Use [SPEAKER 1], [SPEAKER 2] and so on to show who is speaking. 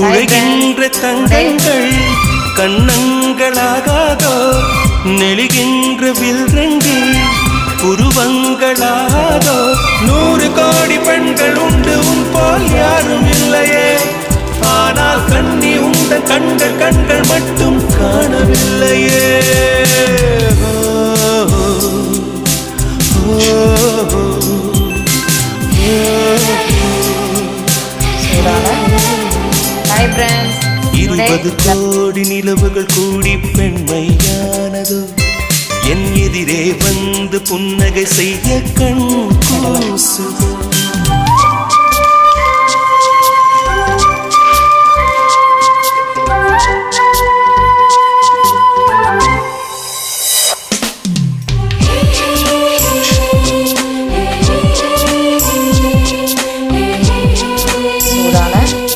[SPEAKER 1] குழைகின்ற தங்கங்கள் கண்ணங்களாகாதோ நெளிகின்ற வில்ரங்கில் புருவங்களாதோ 100 கோடி பெண்கள் உண்டு உன் போல் யாரும் இல்லையே ஆனால் கண்ணி உண்ட கண்கள் மட்டும் காணவில்லையே
[SPEAKER 2] Hi friends.
[SPEAKER 1] 20 கோடி நிலவுகள் கூடி பெண்மையானதோ என் எதிரே வந்து புன்னகை செய்ய கண் கூசுதோ